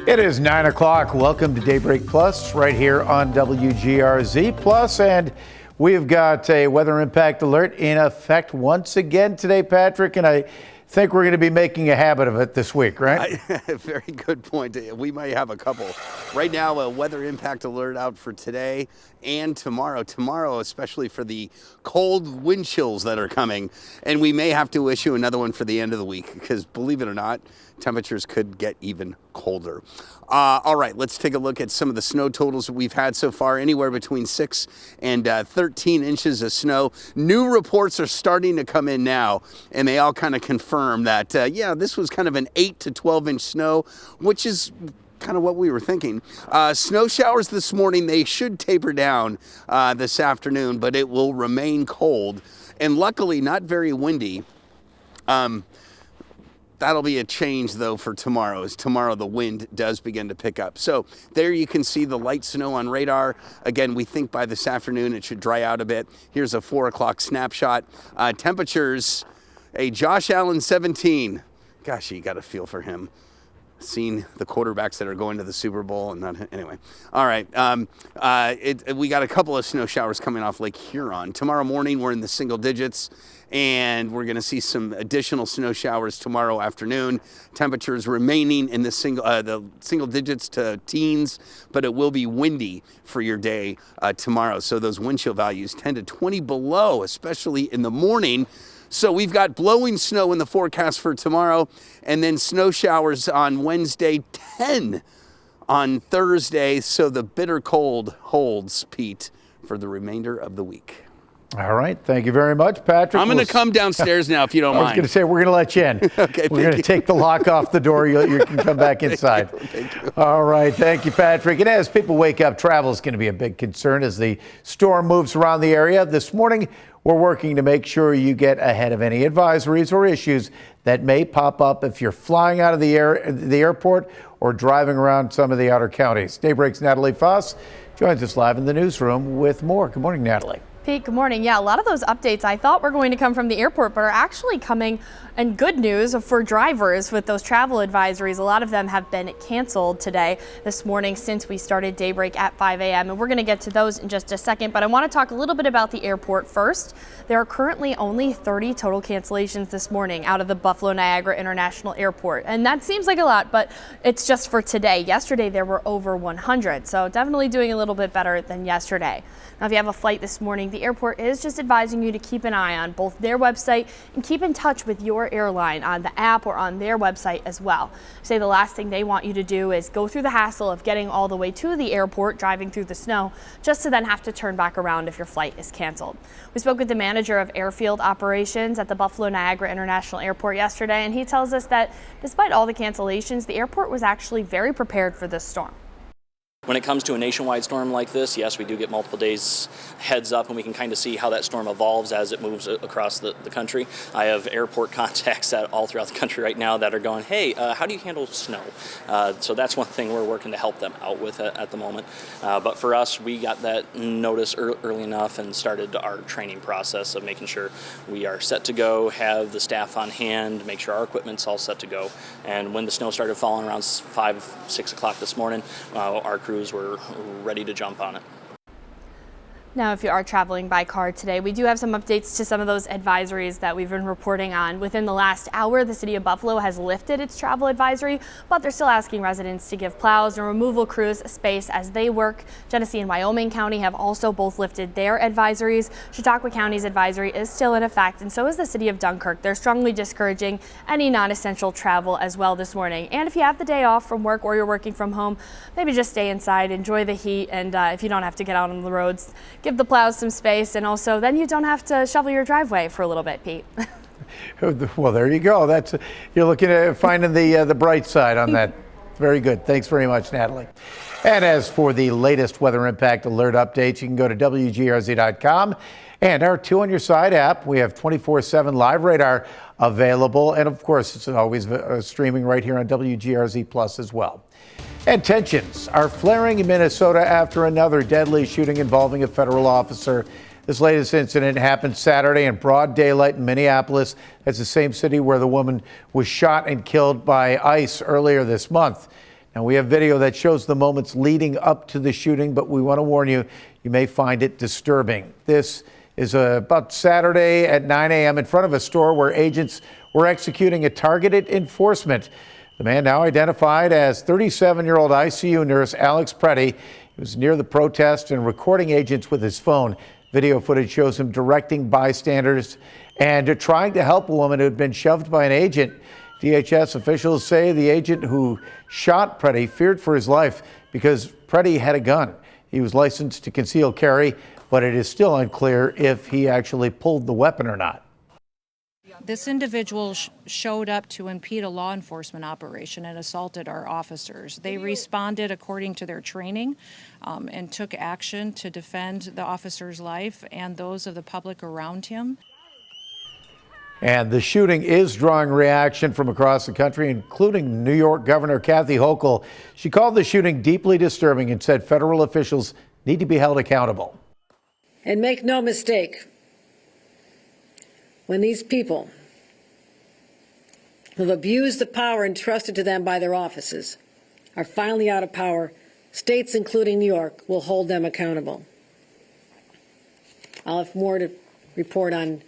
It is 9 o'clock. Welcome to Daybreak Plus right here on WGRZ Plus. And we've got a weather impact alert in effect once again today, Patrick. And I think we're going to be making a habit of it this week, right? Very good point. We might have a couple. Right now, a weather impact alert out for today and tomorrow. Tomorrow, especially for the cold wind chills that are coming. And we may have to issue another one for the end of the week because, believe it or not, temperatures could get even colder. All right, let's take a look at some of the snow totals we've had so far, anywhere between 6 and 13 inches of snow. New reports are starting to come in now, and they all kind of confirm that, yeah, this was kind of an 8 to 12 inch snow, which is kind of what we were thinking. Snow showers this morning, they should taper down this afternoon, but it will remain cold and luckily not very windy. That'll be a change, though, for tomorrow, as tomorrow the wind does begin to pick up. So there you can see the light snow on radar. Again, we think by this afternoon it should dry out a bit. Here's a 4 o'clock snapshot. Temperatures, a Josh Allen 17. Gosh, you got a feel for him. Seen the quarterbacks that are going to the Super Bowl and not, anyway. All right, we got a couple of snow showers coming off Lake Huron. Tomorrow morning we're in the single digits, and we're going to see some additional snow showers tomorrow afternoon. Temperatures remaining in the single digits to teens, but it will be windy for your day tomorrow. So those wind chill values 10 to 20 below, especially in the morning. So we've got blowing snow in the forecast for tomorrow, and then snow showers on Wednesday, 10 on Thursday. So the bitter cold holds, Pete, for the remainder of the week. All right. Thank you very much, Patrick. I'm going to come downstairs now if you don't mind. I was going to say, we're going to let you in. Okay, we're going to take the lock off the door. You can come back inside. Thank you. All right. Thank you, Patrick. And as people wake up, travel is going to be a big concern as the storm moves around the area. This morning, we're working to make sure you get ahead of any advisories or issues that may pop up if you're flying out of the airport or driving around some of the outer counties. Daybreak's Natalie Foss joins us live in the newsroom with more. Good morning, Natalie. Pete, good morning. Yeah, a lot of those updates I thought were going to come from the airport, but are actually coming, and good news for drivers with those travel advisories. A lot of them have been canceled today, this morning, since we started Daybreak at 5 a.m. And we're going to get to those in just a second, but I want to talk a little bit about the airport first. There are currently only 30 total cancellations this morning out of the Buffalo Niagara International Airport. And that seems like a lot, but it's just for today. Yesterday, there were over 100, so definitely doing a little bit better than yesterday. Now, if you have a flight this morning, the airport is just advising you to keep an eye on both their website and keep in touch with your airline on the app or on their website as well. Say the last thing they want you to do is go through the hassle of getting all the way to the airport, driving through the snow, just to then have to turn back around if your flight is canceled. We spoke with the manager of airfield operations at the Buffalo Niagara International Airport yesterday, and he tells us that despite all the cancellations, the airport was actually very prepared for this storm. When it comes to a nationwide storm like this, yes, we do get multiple days heads up, and we can kind of see how that storm evolves as it moves across the country. I have airport contacts all throughout the country right now that are going, hey, how do you handle snow? So that's one thing we're working to help them out with at the moment. But for us, we got that notice early enough and started our training process of making sure we are set to go, have the staff on hand, make sure our equipment's all set to go. And when the snow started falling around 5, 6 o'clock this morning, our crews were ready to jump on it. Now, if you are traveling by car today, we do have some updates to some of those advisories that we've been reporting on. Within the last hour, the city of Buffalo has lifted its travel advisory, but they're still asking residents to give plows and removal crews space as they work. Genesee and Wyoming County have also both lifted their advisories. Chautauqua County's advisory is still in effect, and so is the city of Dunkirk. They're strongly discouraging any non-essential travel as well this morning. And if you have the day off from work or you're working from home, maybe just stay inside, enjoy the heat, and if you don't have to get out on the roads, give the plows some space, and also then you don't have to shovel your driveway for a little bit, Pete. Well, there you go. You're looking at finding the bright side on that. Very good. Thanks very much, Natalie. And as for the latest weather impact alert updates, you can go to WGRZ.com and our 2 on Your Side app. We have 24/7 live radar available, and of course, it's always streaming right here on WGRZ Plus as well. And tensions are flaring in Minnesota after another deadly shooting involving a federal officer. This latest incident happened Saturday in broad daylight in Minneapolis. That's the same city where the woman was shot and killed by ICE earlier this month. Now, we have video that shows the moments leading up to the shooting, but we want to warn you, you may find it disturbing. This is about Saturday at 9 a.m. in front of a store where agents were executing a targeted enforcement. The man, now identified as 37-year-old ICU nurse Alex Preddy, was near the protest and recording agents with his phone. Video footage shows him directing bystanders and trying to help a woman who had been shoved by an agent. DHS officials say the agent who shot Preddy feared for his life because Preddy had a gun. He was licensed to conceal carry, but it is still unclear if he actually pulled the weapon or not. This individual showed up to impede a law enforcement operation and assaulted our officers. They responded according to their training and took action to defend the officer's life and those of the public around him. And the shooting is drawing reaction from across the country, including New York Governor Kathy Hochul. She called the shooting deeply disturbing and said federal officials need to be held accountable. And make no mistake, when these people who have abused the power entrusted to them by their offices are finally out of power, states, including New York, will hold them accountable. I'll have more to report on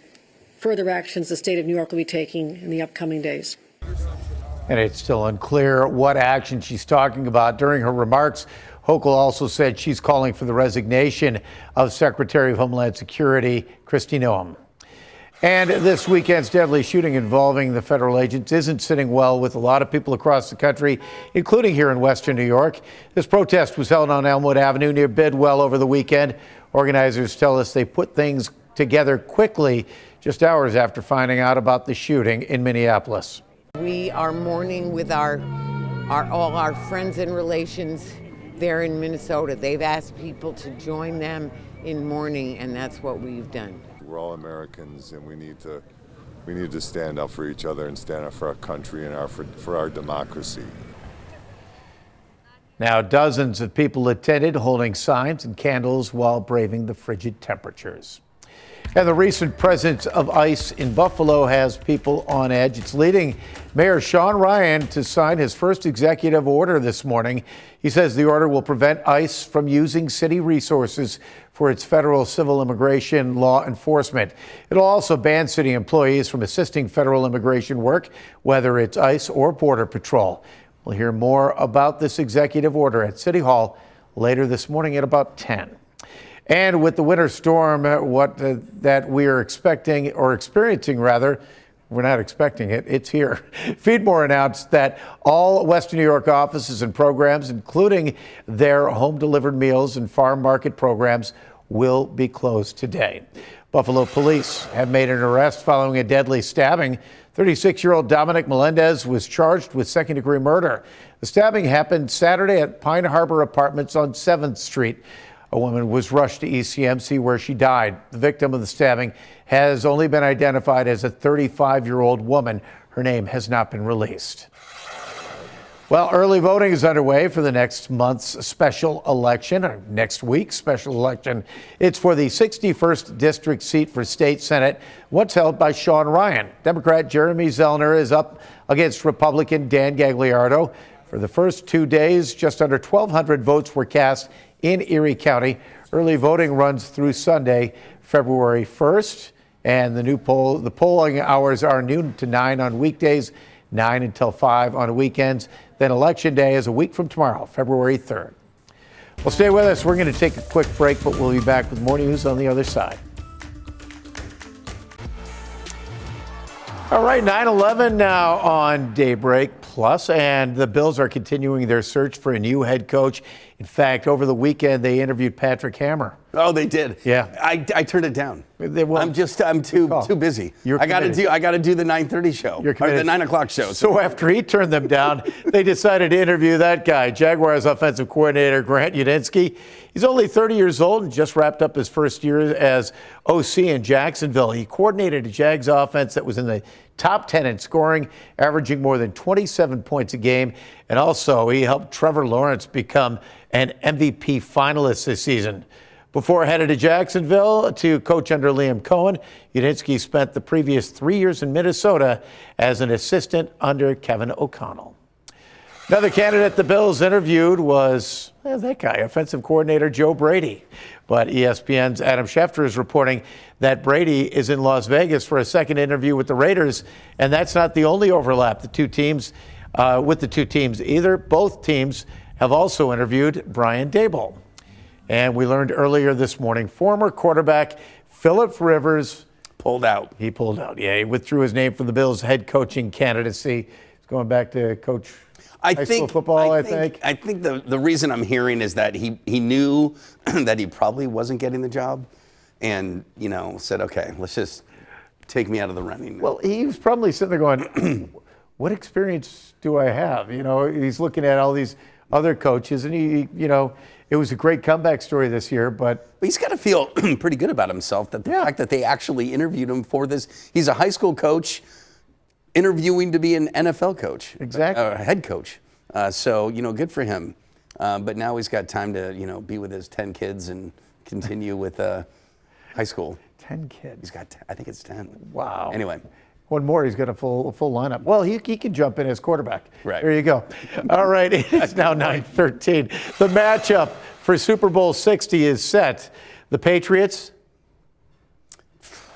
further actions the state of New York will be taking in the upcoming days. And it's still unclear what action she's talking about. During her remarks, Hochul also said she's calling for the resignation of Secretary of Homeland Security Kristi Noem. And this weekend's deadly shooting involving the federal agents isn't sitting well with a lot of people across the country, including here in Western New York. This protest was held on Elmwood Avenue near Bidwell over the weekend. Organizers tell us they put things together quickly just hours after finding out about the shooting in Minneapolis. We are mourning with all our friends and relations there in Minnesota. They've asked people to join them in mourning, and that's what we've done. We're all Americans, and we need to stand up for each other and stand up for our country and for our democracy. Now, dozens of people attended, holding signs and candles while braving the frigid temperatures. And the recent presence of ice in Buffalo has people on edge. It's leading Mayor Sean Ryan to sign his first executive order this morning. He says the order will prevent ICE from using city resources for its federal civil immigration law enforcement. It'll also ban city employees from assisting federal immigration work, whether it's ICE or Border Patrol. We'll hear more about this executive order at City Hall later this morning at about 10. And with the winter storm, that we are expecting, or experiencing rather, we're not expecting it, it's here. Feedmore announced that all Western New York offices and programs, including their home-delivered meals and farm market programs, will be closed today. Buffalo police have made an arrest following a deadly stabbing. 36-year-old Dominic Melendez was charged with second-degree murder. The stabbing happened Saturday at Pine Harbor Apartments on 7th Street. A woman was rushed to ECMC where she died. The victim of the stabbing has only been identified as a 35-year-old woman. Her name has not been released. Well, early voting is underway for the next month's special election, or next week's special election. It's for the 61st district seat for state senate, once held by Sean Ryan. Democrat Jeremy Zellner is up against Republican Dan Gagliardo. For the first 2 days, just under 1,200 votes were cast in Erie County. Early voting runs through Sunday, February 1st, and the polling hours are noon to 9 on weekdays, 9 until 5 on weekends. Then Election Day is a week from tomorrow, February 3rd. Well, stay with us. We're going to take a quick break, but we'll be back with more news on the other side. All right, 9/11 now on Daybreak Plus, and the Bills are continuing their search for a new head coach. In fact, over the weekend, they interviewed Patrick Hammer. Oh, they did. Yeah. I turned it down. Well, I'm too busy. I got to do the 9:30 show or the 9 o'clock show. So after he turned them down, they decided to interview that guy, Jaguars offensive coordinator Grant Udinski. He's only 30 years old and just wrapped up his first year as OC in Jacksonville. He coordinated a Jags offense that was in the top 10 in scoring, averaging more than 27 points a game. And also, he helped Trevor Lawrence become an MVP finalist this season. Before headed to Jacksonville to coach under Liam Cohen, Udinski spent the previous 3 years in Minnesota as an assistant under Kevin O'Connell. Another candidate the Bills interviewed was that guy, offensive coordinator Joe Brady. But ESPN's Adam Schefter is reporting that Brady is in Las Vegas for a second interview with the Raiders, and that's not the only overlap with the two teams either. Both teams have also interviewed Brian Daboll. And we learned earlier this morning, former quarterback Phillip Rivers pulled out. He pulled out. Yeah, he withdrew his name from the Bills' head coaching candidacy. He's going back to coach high school football, I think. I think the reason I'm hearing is that he knew that he probably wasn't getting the job, and said, okay, let's just take me out of the running. Well, he was probably sitting there going, what experience do I have? He's looking at all these other coaches, and it was a great comeback story this year, but he's got to feel pretty good about himself that the fact that they actually interviewed him for this. He's a high school coach interviewing to be an NFL coach. Exactly. Head coach. So, good for him. But now he's got time to, be with his 10 kids and continue with high school. 10 kids? He's got, I think it's 10. Wow. Anyway. One more, he's got a full lineup. Well, he can jump in as quarterback. Right. There you go. All right, it's now 9:13. The matchup for Super Bowl 60 is set. The Patriots,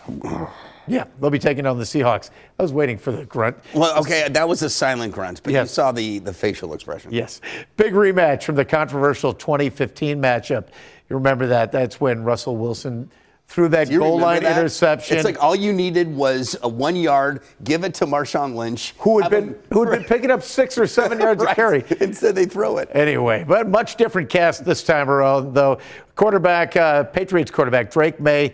they'll be taking on the Seahawks. I was waiting for the grunt. Well, okay, that was a silent grunt, but you saw the facial expression. Yes. Big rematch from the controversial 2015 matchup. You remember that? That's when Russell Wilson threw that goal line interception. It's like all you needed was a 1 yard, give it to Marshawn Lynch. Who had been picking up 6 or 7 yards of carry. Instead they throw it. Anyway, but much different cast this time around, though. Patriots quarterback Drake May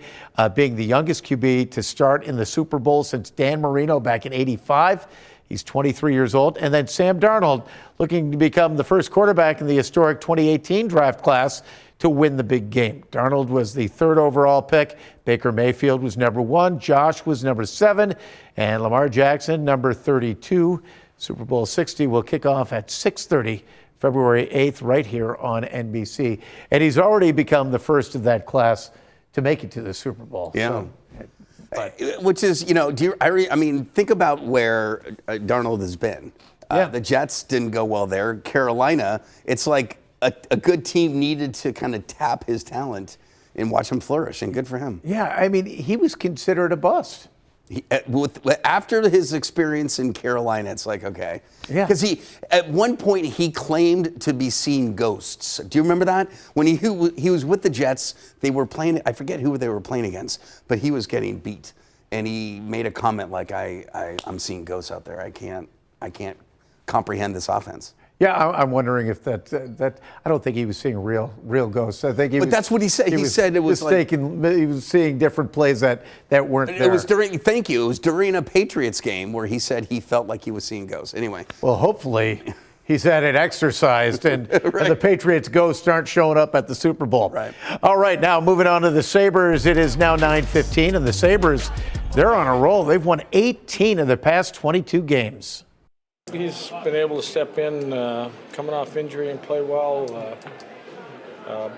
being the youngest QB to start in the Super Bowl since Dan Marino back in '85. He's 23 years old. And then Sam Darnold looking to become the first quarterback in the historic 2018 draft class to win the big game. Darnold was the 3rd overall pick. Baker Mayfield was number 1. Josh was number 7. And Lamar Jackson, number 32. Super Bowl 60 will kick off at 6:30, February 8th, right here on NBC. And he's already become the first of that class to make it to the Super Bowl. Yeah. Which is, think about where Darnold has been. The Jets didn't go well there. Carolina, it's like a good team needed to kind of tap his talent and watch him flourish, and good for him. Yeah, he was considered a bust. After his experience in Carolina, it's like, okay. Yeah. Because at one point, he claimed to be seeing ghosts. Do you remember that? When he was with the Jets, they were playing, I forget who they were playing against, but he was getting beat. And he made a comment like, I'm seeing ghosts out there. I can't comprehend this offense. Yeah, I'm wondering if that I don't think he was seeing real ghosts. I think But that's what he said. He said it was mistaken. He was seeing different plays that weren't there. It was during a Patriots game where he said he felt like he was seeing ghosts. Anyway. Well, hopefully he's had it exorcised and the Patriots ghosts aren't showing up at the Super Bowl. Right. All right, now moving on to the Sabres. It is now 9:15, and the Sabres, they're on a roll. They've won 18 of their past 22 games. He's been able to step in, coming off injury and play well,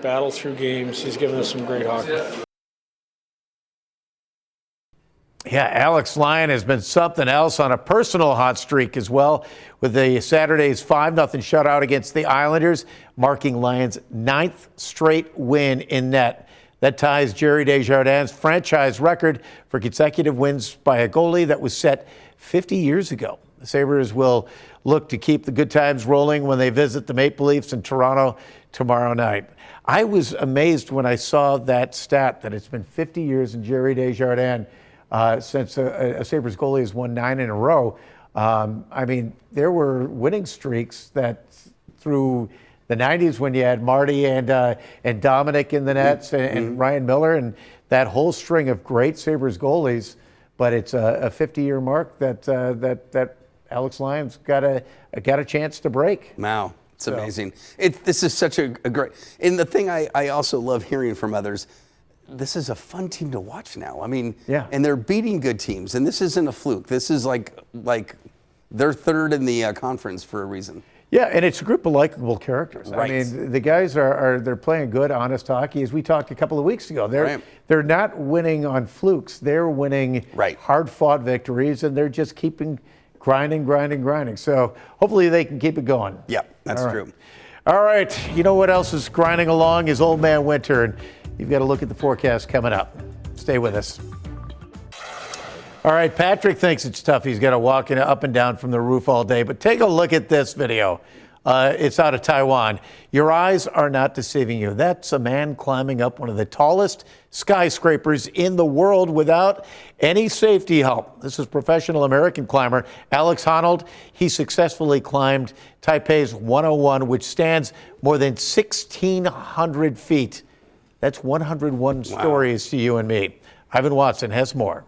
battle through games. He's given us some great hockey. Yeah, Alex Lyon has been something else on a personal hot streak as well, with the Saturday's 5-0 shutout against the Islanders, marking Lyon's 9th straight win in net. That ties Jerry Desjardins' franchise record for consecutive wins by a goalie that was set 50 years ago. The Sabres will look to keep the good times rolling when they visit the Maple Leafs in Toronto tomorrow night. I was amazed when I saw that stat that it's been 50 years in Jerry Desjardins since a Sabres goalie has won 9 in a row. There were winning streaks that through the 90s when you had Marty and Dominic in the nets and Ryan Miller and that whole string of great Sabres goalies. But it's a 50-year mark that Alex Lyon's got a chance to break. Wow, it's amazing. This is such a great. And the thing I also love hearing from others, this is a fun team to watch now. And they're beating good teams, and this isn't a fluke. This is like they're 3rd in the conference for a reason. Yeah, and it's a group of likable characters. Right. The guys they're playing good, honest hockey. As we talked a couple of weeks ago, they're not winning on flukes. They're winning hard-fought victories, and they're just keeping Grinding, grinding, grinding. So hopefully they can keep it going. Yeah, that's true. All right. You know what else is grinding along is Old Man Winter. And you've got to look at the forecast coming up. Stay with us. All right. Patrick thinks it's tough. He's got to walk up and down from the roof all day. But take a look at this video. It's out of Taiwan. Your eyes are not deceiving you. That's a man climbing up one of the tallest skyscrapers in the world without any safety help. This is professional American climber Alex Honnold. He successfully climbed Taipei's 101, which stands more than 1,600 feet. That's 101 stories to you and me. Ivan Watson has more.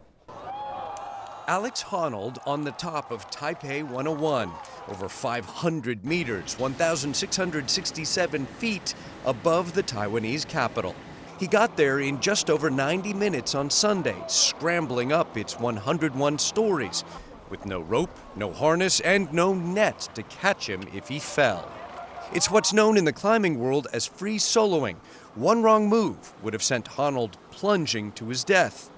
Alex Honnold on the top of Taipei 101, over 500 meters, 1,667 feet above the Taiwanese capital. He got there in just over 90 minutes on Sunday, scrambling up its 101 stories, with no rope, no harness, and no net to catch him if he fell. It's what's known in the climbing world as free soloing. One wrong move would have sent Honnold plunging to his death.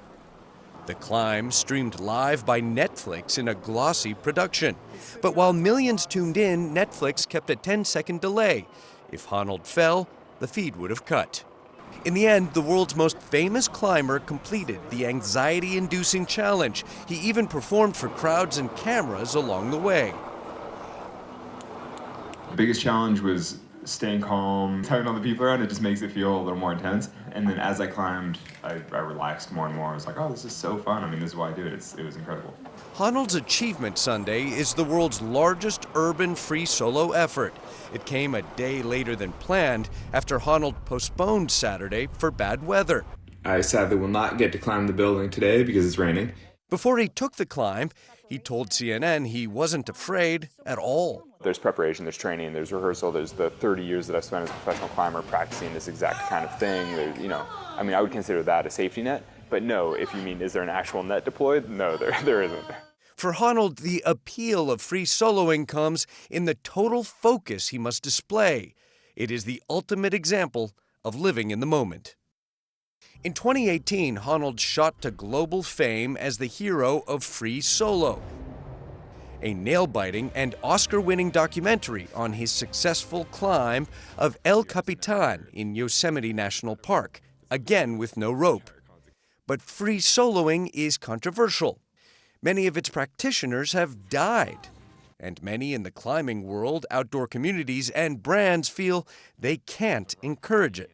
The climb streamed live by Netflix in a glossy production. But while millions tuned in, Netflix kept a 10-second delay. If Honnold fell, the feed would have cut. In the end, the world's most famous climber completed the anxiety-inducing challenge. He even performed for crowds and cameras along the way. The biggest challenge was staying calm, telling all the people around. It just makes it feel a little more intense. And then as I climbed, I relaxed more and more. I was like, oh, this is so fun. I mean, this is why I do it. It was incredible. Honnold's Achievement Sunday is the world's largest urban free solo effort. It came a day later than planned after Honnold postponed Saturday for bad weather. I sadly will not get to climb the building today because it's raining. Before he took the climb, he told CNN he wasn't afraid at all. There's preparation, there's training, there's rehearsal, there's the 30 years that I've spent as a professional climber practicing this exact kind of thing. I mean, I would consider that a safety net, but no, if you mean, is there an actual net deployed? No, there isn't. For Honnold, the appeal of free soloing comes in the total focus he must display. It is the ultimate example of living in the moment. In 2018, Honnold shot to global fame as the hero of free solo, a nail-biting and Oscar-winning documentary on his successful climb of El Capitan in Yosemite National Park, again with no rope. But free soloing is controversial. Many of its practitioners have died, and many in the climbing world, outdoor communities, and brands feel they can't encourage it.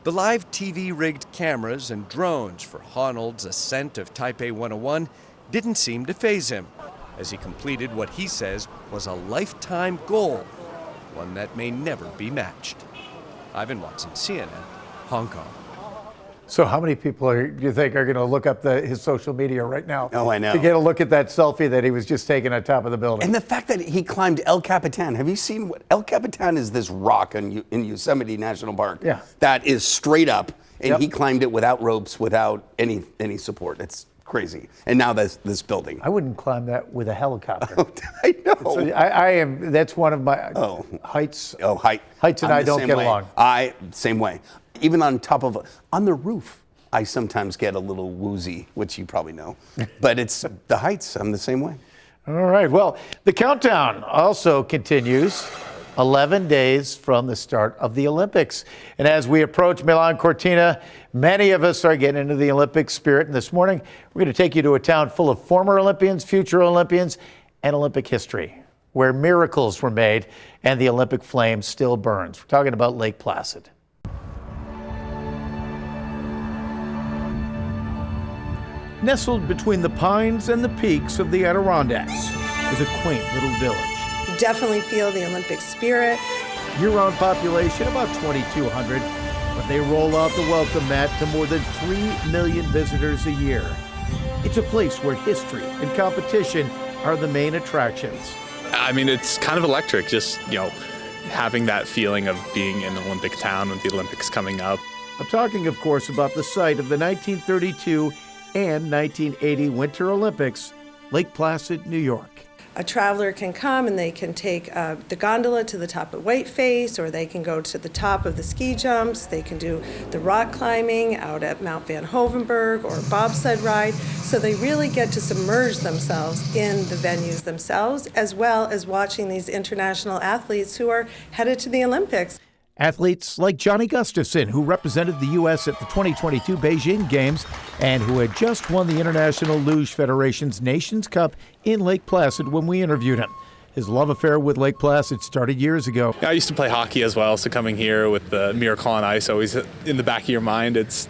The live TV-rigged cameras and drones for Honnold's ascent of Taipei 101 didn't seem to faze him, as he completed what he says was a lifetime goal, one that may never be matched. Ivan Watson, CNN, Hong Kong. So how many people do you think are going to look up his social media right now? Oh, I know. To get a look at that selfie that he was just taking on top of the building. And the fact that he climbed El Capitan. Have you seen what El Capitan is? This rock in Yosemite National Park. Yeah. That is straight up, and Yep. he climbed it without ropes, without any support. It's crazy. And now this building. I wouldn't climb that with a helicopter. I know. So I am. That's one of my heights. Oh, height. Heights and I don't get along. Same way. Even on the roof, I sometimes get a little woozy, which you probably know. But it's the heights. I'm the same way. All right. Well, the countdown also continues. 11 days from the start of the Olympics. And as we approach Milan Cortina, many of us are getting into the Olympic spirit. And this morning, we're going to take you to a town full of former Olympians, future Olympians, and Olympic history, where miracles were made and the Olympic flame still burns. We're talking about Lake Placid. Nestled between the pines and the peaks of the Adirondacks is a quaint little village. You definitely feel the Olympic spirit. Year-round population about 2,200, but they roll out the welcome mat to more than 3 million visitors a year. It's a place where history and competition are the main attractions. I mean, it's kind of electric, just, having that feeling of being in an Olympic town with the Olympics coming up. I'm talking, of course, about the site of the 1932 and 1980 Winter Olympics, Lake Placid, New York. a traveler can come and they can take the gondola to the top of Whiteface, or they can go to the top of the ski jumps. They can do the rock climbing out at Mount Van Hovenberg or bobsled ride. So they really get to submerge themselves in the venues themselves, as well as watching these international athletes who are headed to the Olympics. Athletes like Johnny Gustafson, who represented the U.S. at the 2022 Beijing Games and who had just won the International Luge Federation's Nations Cup in Lake Placid when we interviewed him. His love affair with Lake Placid started years ago. I used to play hockey as well, so coming here with the Miracle on Ice always in the back of your mind, it's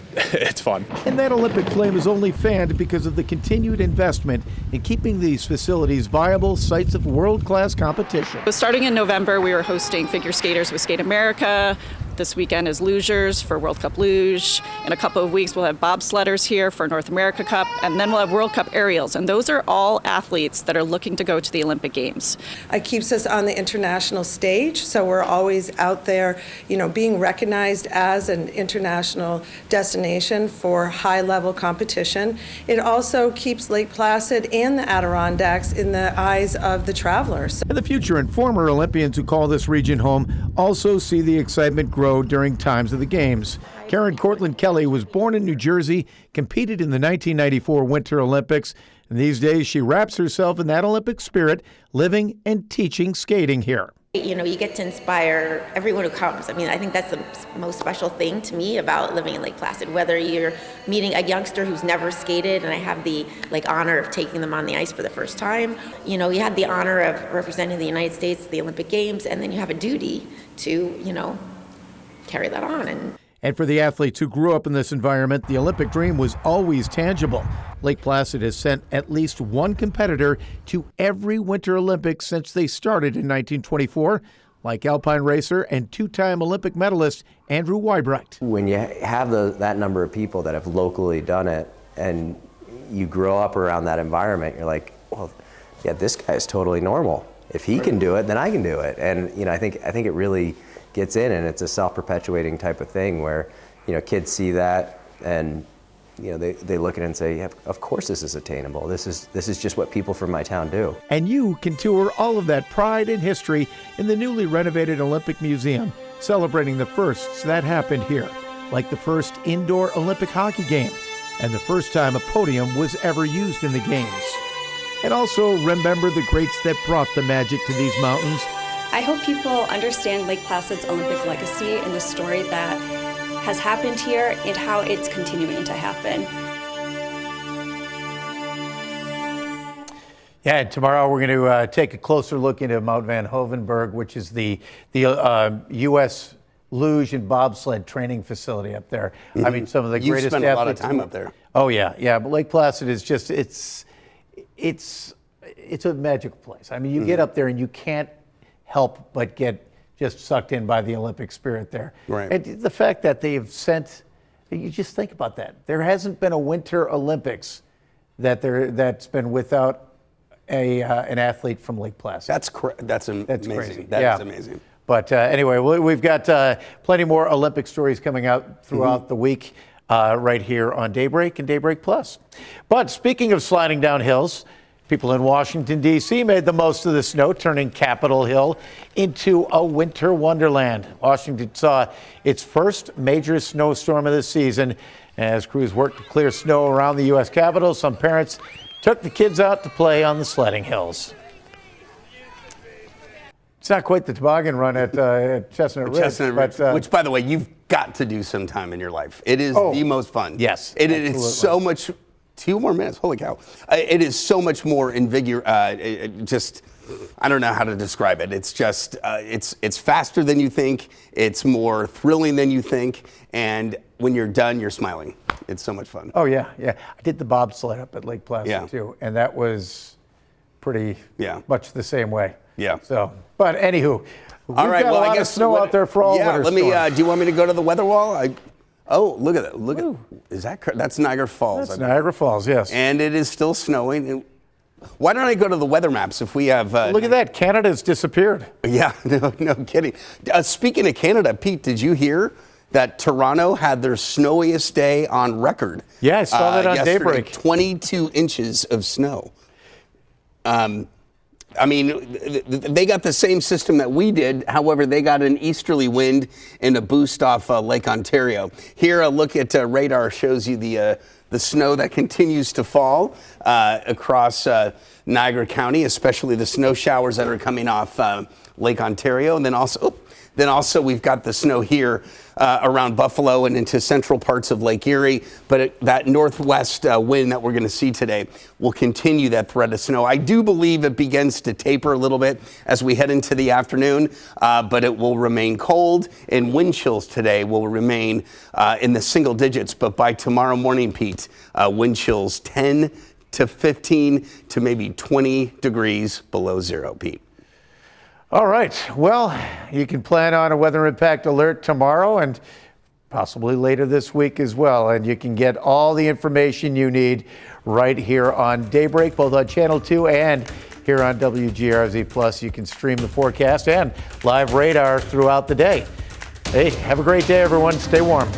fun. And that Olympic flame is only fanned because of the continued investment in keeping these facilities viable sites of world-class competition. So starting in November, we were hosting figure skaters with Skate America. This weekend is lugers for World Cup Luge. In a couple of weeks, we'll have bobsledders here for North America Cup, and then we'll have World Cup aerials. And those are all athletes that are looking to go to the Olympic Games. It keeps us on the international stage, so we're always out there, being recognized as an international destination for high-level competition. It also keeps Lake Placid and the Adirondacks in the eyes of the travelers. And the future and former Olympians who call this region home also see the excitement grow during times of the Games. Karen Cortland Kelly was born in New Jersey, competed in the 1994 Winter Olympics, and these days she wraps herself in that Olympic spirit, living and teaching skating here. You get to inspire everyone who comes. I mean, I think that's the most special thing to me about living in Lake Placid, whether you're meeting a youngster who's never skated, and I have the honor of taking them on the ice for the first time. You had the honor of representing the United States at the Olympic Games, and then you have a duty to, carry that on. And for the athletes who grew up in this environment, the Olympic dream was always tangible. Lake Placid has sent at least one competitor to every Winter Olympics since they started in 1924, like alpine racer and two-time Olympic medalist Andrew Weibrecht. When you have that number of people that have locally done it and you grow up around that environment, you're like, well, yeah, this guy's totally normal. If he can do it, then I can do it. And I think it really gets in, and it's a self-perpetuating type of thing where kids see that and they look at it and say, yeah, of course this is attainable. This is just what people from my town do. And you can tour all of that pride and history in the newly renovated Olympic Museum, celebrating the firsts that happened here, like the first indoor Olympic hockey game and the first time a podium was ever used in the Games. And also remember the greats that brought the magic to these mountains. I hope people understand Lake Placid's Olympic legacy and the story that has happened here and how it's continuing to happen. Yeah, and tomorrow we're going to take a closer look into Mount Van Hovenberg, which is the U.S. luge and bobsled training facility up there. Mm-hmm. I mean, some of the You've greatest spent athletes. A lot of time up there. Oh yeah, but Lake Placid is just it's a magical place. I mean, you get up there and you can't help but get just sucked in by the Olympic spirit there. Right. And the fact that they've sent, you just think about that. There hasn't been a Winter Olympics that's been without an athlete from Lake Placid. That's amazing. Crazy. That is amazing. But anyway, we've got plenty more Olympic stories coming out throughout the week right here on Daybreak and Daybreak Plus. But speaking of sliding down hills, people in Washington, D.C. made the most of the snow, turning Capitol Hill into a winter wonderland. Washington saw its first major snowstorm of the season. As crews worked to clear snow around the U.S. Capitol, some parents took the kids out to play on the sledding hills. It's not quite the toboggan run at Chestnut Ridge. Which, by the way, you've got to do sometime in your life. It is the most fun. Yes, it is so much. 2 more minutes. Holy cow! It is so much more just, I don't know how to describe it. It's just, it's faster than you think. It's more thrilling than you think. And when you're done, you're smiling. It's so much fun. Oh yeah. I did the bobsled up at Lake Placid too, and that was pretty much the same way. Yeah. So, but anywho, all right. Well, I guess snow out there for all winter let me. storms. Do you want me to go to the weather wall? Oh, look at that! Look at that's Niagara Falls. That's Niagara Falls, yes. And it is still snowing. Why don't I go to the weather maps if we have? Look at that! Canada's disappeared. Yeah, no kidding. Speaking of Canada, Pete, did you hear that Toronto had their snowiest day on record? Yeah, I saw that on yesterday, Daybreak. 22 inches of snow. I mean, they got the same system that we did. However, they got an easterly wind and a boost off Lake Ontario. Here, a look at radar shows you the snow that continues to fall across Niagara County, especially the snow showers that are coming off Lake Ontario. And then also we've got the snow here around Buffalo and into central parts of Lake Erie. But that northwest wind that we're going to see today will continue that threat of snow. I do believe it begins to taper a little bit as we head into the afternoon, but it will remain cold, and wind chills today will remain in the single digits. But by tomorrow morning, Pete, wind chills 10 to 15 to maybe 20 degrees below zero, Pete. All right. Well, you can plan on a weather impact alert tomorrow and possibly later this week as well. And you can get all the information you need right here on Daybreak, both on Channel 2 and here on WGRZ Plus. You can stream the forecast and live radar throughout the day. Hey, have a great day, everyone. Stay warm.